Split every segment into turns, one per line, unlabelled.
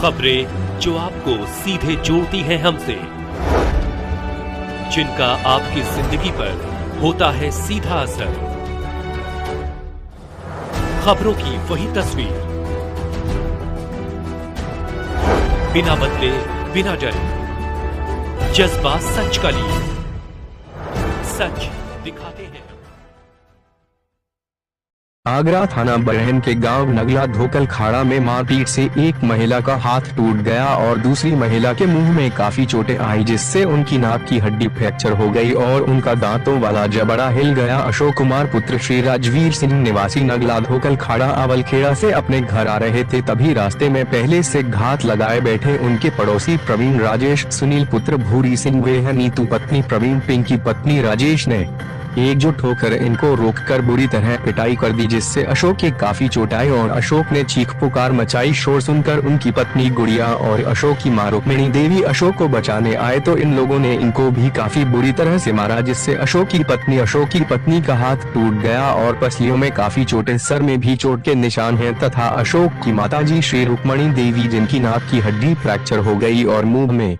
खबरें जो आपको सीधे जोड़ती हैं हमसे, जिनका आपकी जिंदगी पर होता है सीधा असर। खबरों की वही तस्वीर, बिना बदले बिना डरे, जज्बा सच का लिए, सच दिखाते हैं।
आगरा थाना बरहन के गांव नगला धोकल खाड़ा में मारपीट से एक महिला का हाथ टूट गया और दूसरी महिला के मुंह में काफी चोटें आई, जिससे उनकी नाक की हड्डी फ्रैक्चर हो गई और उनका दांतों वाला जबड़ा हिल गया। अशोक कुमार पुत्र श्री राजवीर सिंह निवासी नगला धोकल खाड़ा अवलखेड़ा से अपने घर आ रहे थे, तभी रास्ते में पहले से घात लगाए बैठे उनके पड़ोसी प्रवीण राजेश सुनील पुत्र भूरी सिंह व नीतू पत्नी प्रवीण पिंकी पत्नी राजेश ने एकजुट होकर इनको रोककर बुरी तरह पिटाई कर दी, जिससे अशोक के काफी चोट आई और अशोक ने चीख पुकार मचाई। शोर सुनकर उनकी पत्नी गुड़िया और अशोक की मां रुक्मिणी देवी अशोक को बचाने आए तो इन लोगों ने इनको भी काफी बुरी तरह से मारा, जिससे अशोक की पत्नी का हाथ टूट गया और पसलियों में काफी चोटें, सर में भी चोट के निशान हैं तथा अशोक की माताजी श्री रुक्मिणी देवी जिनकी नाक की हड्डी फ्रैक्चर हो गई और मुंह में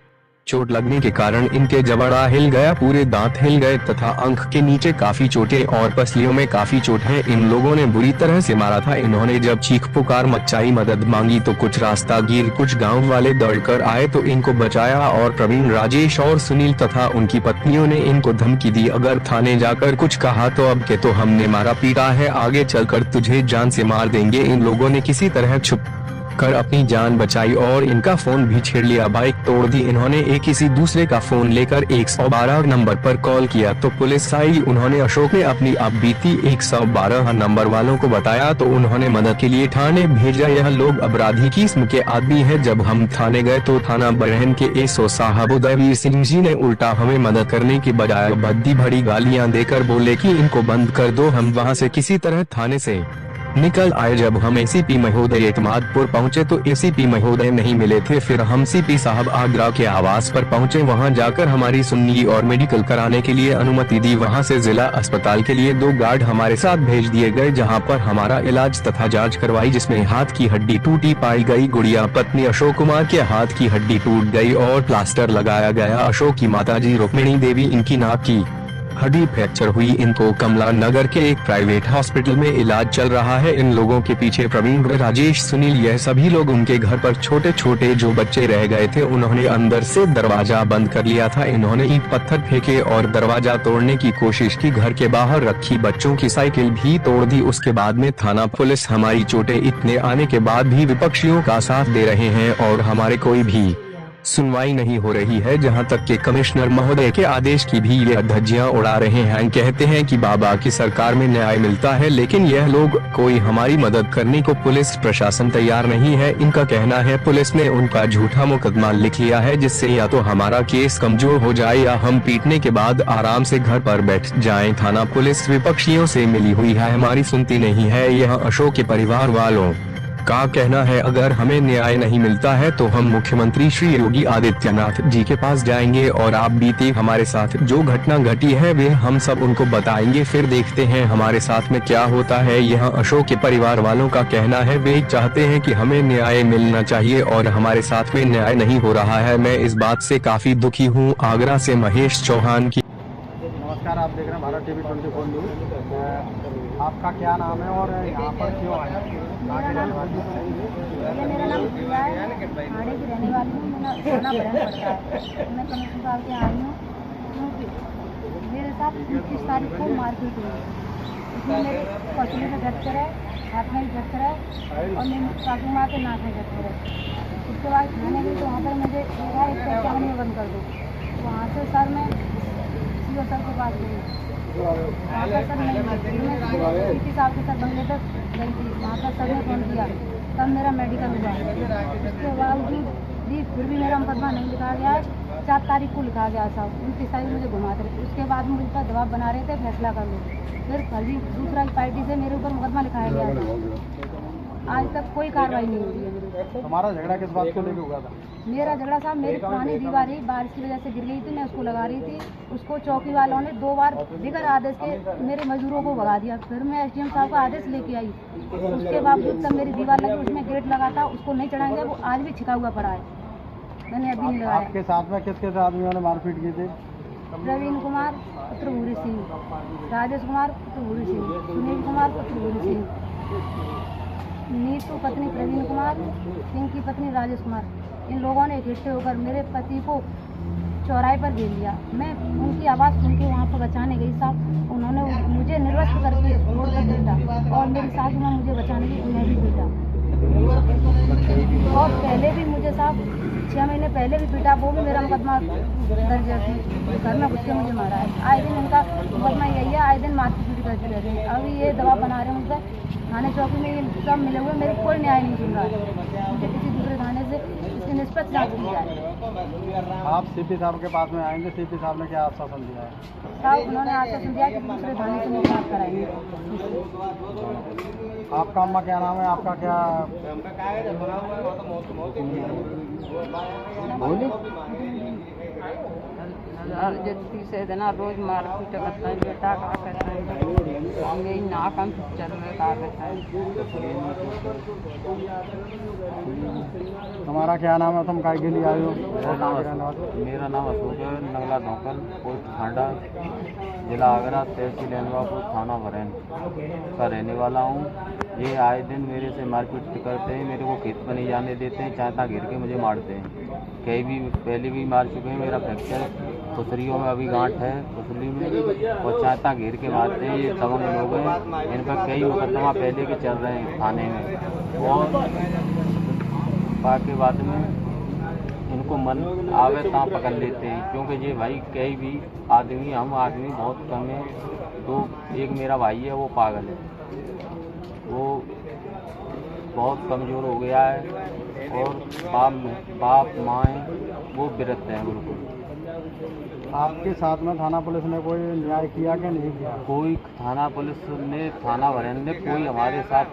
चोट लगने के कारण इनके जबड़ा हिल गया, पूरे दांत हिल गए तथा आंख के नीचे काफी चोटें और पसलियों में काफी चोट है। इन लोगों ने बुरी तरह से मारा था। इन्होंने जब चीख पुकार मचाई, मदद मांगी तो कुछ रास्तागीर कुछ गांव वाले दौड़कर आए तो इनको बचाया और प्रवीण राजेश और सुनील तथा उनकी पत्नियों ने इनको धमकी दी, अगर थाने जाकर कुछ कहा तो अब के तो हमने मारा पीटा है, आगे चलकर तुझे जान से मार देंगे। इन लोगों ने किसी तरह छुप कर अपनी जान बचाई और इनका फोन भी छेड़ लिया, बाइक तोड़ दी। इन्होंने एक किसी दूसरे का फोन लेकर 112 नंबर पर कॉल किया तो पुलिस आई। उन्होंने अशोक ने अपनी अब बीती 112 नंबर वालों को बताया तो उन्होंने मदद के लिए थाने भेजा। यह लोग अपराधी किस्म के आदमी है। जब हम थाने गए तो थाना बरहन के एसओ साहब उदयवीर सिंह जी ने उल्टा हमें मदद करने के बजाय भद्दी भरी गालियां देकर बोले कि इनको बंद कर दो। हम वहां से किसी तरह थाने से निकल आए। जब हम एसीपी महोदय एतमादपुर पहुंचे तो एसीपी महोदय नहीं मिले थे। फिर हम सीपी साहब आगरा के आवास पर पहुंचे, वहां जाकर हमारी सुननी और मेडिकल कराने के लिए अनुमति दी। वहां से जिला अस्पताल के लिए 2 गार्ड हमारे साथ भेज दिए गए, जहां पर हमारा इलाज तथा जांच करवाई, जिसमें हाथ की हड्डी टूटी पाई गई। गुड़िया पत्नी अशोक कुमार के हाथ की हड्डी टूट गई और प्लास्टर लगाया गया। अशोक की माताजी रुक्मिणी देवी, इनकी नाक की हड्डी फ्रैक्चर हुई। इनको कमला नगर के एक प्राइवेट हॉस्पिटल में इलाज चल रहा है। इन लोगों के पीछे प्रवीण, राजेश, सुनील, यह सभी लोग उनके घर पर छोटे छोटे जो बच्चे रह गए थे उन्होंने अंदर से दरवाजा बंद कर लिया था। इन्होंने ईंट पत्थर फेंके और दरवाजा तोड़ने की कोशिश की। घर के बाहर रखी बच्चों की साइकिल भी तोड़ दी। उसके बाद में थाना पुलिस हमारी चोटें इतने आने के बाद भी विपक्षियों का साथ दे रहे हैं और हमारे कोई भी सुनवाई नहीं हो रही है। जहां तक के कमिश्नर महोदय के आदेश की भी ये धज्जियां उड़ा रहे हैं। कहते हैं कि बाबा की सरकार में न्याय मिलता है, लेकिन यह लोग कोई हमारी मदद करने को पुलिस प्रशासन तैयार नहीं है। इनका कहना है पुलिस ने उनका झूठा मुकदमा लिख लिया है, जिससे या तो हमारा केस कमजोर हो जाए या हम पीटने के बाद आराम से घर पर बैठ जाएं। थाना पुलिस विपक्षियों से मिली हुई है, हमारी सुनती नहीं है। यह अशोक के परिवार वालों का कहना है, अगर हमें न्याय नहीं मिलता है तो हम मुख्यमंत्री श्री योगी आदित्यनाथ जी के पास जाएंगे और आप बीती हमारे साथ जो घटना घटी है वे हम सब उनको बताएंगे, फिर देखते हैं हमारे साथ में क्या होता है। यह अशोक के परिवार वालों का कहना है। वे चाहते हैं कि हमें न्याय मिलना चाहिए और हमारे साथ में न्याय नहीं हो रहा है। मैं इस बात से काफी दुखी हूँ। आगरा से महेश चौहान की।
नमस्कार, आप देख रहे हैं भारत टीवी 24 न्यूज। आपका क्या नाम है और यहाँ पर क्यों आए?
मेरा नाम शिवा है, थाने की रहने वाली हूँ। मेरा थाना बरहन पड़ता है। मैं कमिश्नर साहब के आई हूँ क्योंकि मेरे साथ 29 तारीख को मारपीट हुई। इसमें मेरे पसली में फ्रैक्चर है, हाथ में भी फ्रैक्चर है और मेरी सासू माँ के नाक में फ्रैक्चर है। उसके बाद थाने गई तो वहाँ पर मुझे कहा एक कैमरे में बंद कर दो। तो वहाँ से सर मैं सीओ सर के पास गई, वहाँ का सर नहीं मिलती। मैं सीपी साहब के सर बंगले तक गई थी, वहाँ का सर ने फोन किया, तब मेरा मेडिकल हुआ। उसके बावजूद भी फिर भी मेरा मुकदमा नहीं लिखा गया है। 4 तारीख को लिखा गया था, 29 तारीख मुझे घुमाते रहे। उसके बाद मुझ पर दबाव बना रहे थे फैसला कर लो। फिर फर्जी दूसरा पार्टी से मेरे ऊपर मुकदमा लिखाया गया था। आज तक कोई कार्रवाई नहीं हुई है मेरे ऊपर।
तुम्हारा झगड़ा किस बात को लेकर हुआ था?
मेरा झगड़ा साहब, मेरी पुरानी दीवार ही बारिश की वजह से गिर गई थी, मैं उसको लगा रही थी। उसको चौकी वालों ने 2 बार बिगर आदेश के मेरे मजदूरों को भगा दिया। फिर मैं एसडीएम साहब का आदेश लेके आई, उसके बावजूद तब मेरी दीवार लगी, उसमें गेट लगा था, उसको नहीं चढ़ाएंगे, वो आज भी छिका हुआ पड़ा है, मैंने अभी नहीं लगाया।
आपके साथ में किस किस आदमियों ने मारपीट की थी?
प्रवीण कुमार पुत्र भूरी सिंह, राजेश कुमार पुत्र भूरी सिंह, सुनील कुमार पुत्र भूरी सिंह, नीतू पत्नी प्रवीण कुमार, सिंह की पत्नी राजेश कुमार। इन लोगों ने इकट्ठे होकर मेरे पति को चौराहे पर घेर लिया। मैं उनकी आवाज़ सुन के वहाँ पर बचाने गई साहब, उन्होंने मुझे निर्वस्त्र करके रोड पर पीटा और मेरी सासू माँ मुझे बचाने गई, उन्हें भी पीटा। और पहले भी मुझे साहब 6 महीने पहले भी पीटा, वो भी मेरा मुकदमा दर्ज है, घर में घुस के मुझे मारा है। आए दिन इनका मुकदमा यही है, आए दिन मारपीट करते रहते हैं। अभी ये दबाव बना रहे हैं मुझसे, थाने चौकी में ये सब मिले हुए, मेरे कोई न्याय नहीं सुन रहा है। मुझे किसी दूसरे थाने से इसकी निष्पक्ष जांच की जाए।
आप सीपी साहब के पास में आएंगे, सीपी साहब ने क्या आश्वासन दिया है?
साहब उन्होंने आश्वासन दिया कि दूसरे थाने से मुझे बात कराएंगे।
आपका अम्मा क्या नाम है? आपका क्या बोली?
जल्दी से देना रोज मार पीट करता है, बेटा का कहता है यही नाक हम चल रहे का कहता है।
तुम्हारा क्या नाम है? तुम काय के लिए आए हो?
मेरा नाम अशोक है, नगला धोकल, पोस्ट खांडा, जिला आगरा, तहसील एनवापुर, थाना बरैन का रहने वाला हूँ। ये आए दिन मेरे से मारपीट करते हैं, मेरे को खेत पर नहीं जाने देते हैं, चाहता घेर के मुझे मारते हैं। कई भी पहले भी मार चुके हैं, मेरा फ्रैक्चर खुसरियों में अभी गांठ है खुसली में, और चाहता घेर के मारते हैं। ये दबंग लोग हैं, इन पर कई मुकदमा पहले के चल रहे हैं थाने में, और बाकी बाद में इनको मन आवे ता पकड़ लेते हैं, क्योंकि ये भाई कई भी आदमी, हम आदमी बहुत कम है। तो एक मेरा भाई है, वो पागल है, वो बहुत कमज़ोर हो गया है, और बाप माएँ वो विरत हैं बिल्कुल।
आपके साथ में थाना पुलिस ने कोई न्याय किया कि नहीं किया?
कोई थाना पुलिस ने, थाना बरैन ने कोई हमारे साथ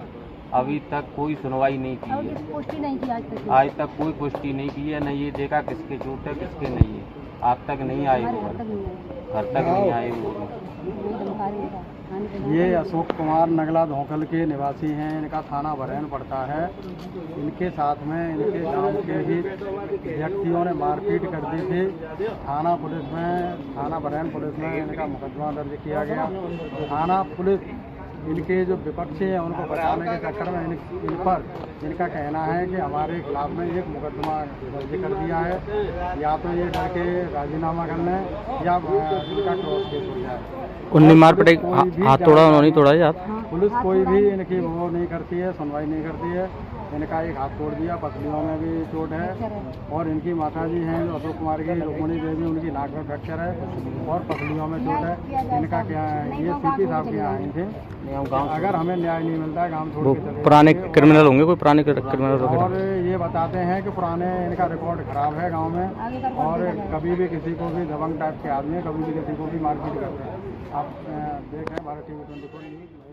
अभी तक कोई सुनवाई नहीं की है।
पुष्टि नहीं की
आज तक कोई पुष्टि नहीं की है, न ये देखा किसके चोट है किसके नहीं है। आज तक नहीं आए वो, घर तक नहीं आए वो।
ये अशोक कुमार नगला धोकल के निवासी हैं, इनका थाना बरैन पड़ता है। इनके साथ में इनके गांव के ही व्यक्तियों ने मारपीट कर दी थी। थाना बरैन पुलिस में इनका मुकदमा दर्ज किया गया। थाना पुलिस इनके जो विपक्षी हैं उनको बचाने के चक्कर में इन पर इनका कहना है कि हमारे खिलाफ में एक मुकदमा दर्ज कर दिया है, या तो ये डर के राजीनामा कर लें या इनका क्रॉस केस हो जाए।
उन्हें मार पड़े, हाथ तोड़ा, उन्होंने तोड़ा है हाथ।
पुलिस कोई भी इनकी वो नहीं करती है, सुनवाई नहीं करती है। इनका एक हाथ तोड़ दिया, पसलियों में भी चोट है, और इनकी माताजी हैं जो अशोक कुमार की रुक्मणी देवी, उनकी नाक में फ्रैक्चर है और पसलियों में चोट है। इनका क्या है, ये सीपी साहब के यहाँ आए थे। अगर हमें न्याय नहीं मिलता है, गाँव छोड़ के चले
पुराने क्रिमिनल होंगे, कोई पुराने क्रिमिनल?
और ये बताते हैं कि पुराने इनका रिकॉर्ड खराब है गांव में, और कभी भी किसी को भी दबंग टाइप के आदमी कभी भी किसी को भी मारपीट करते हैं। आप देखें भारत TV 24 न्यूज़।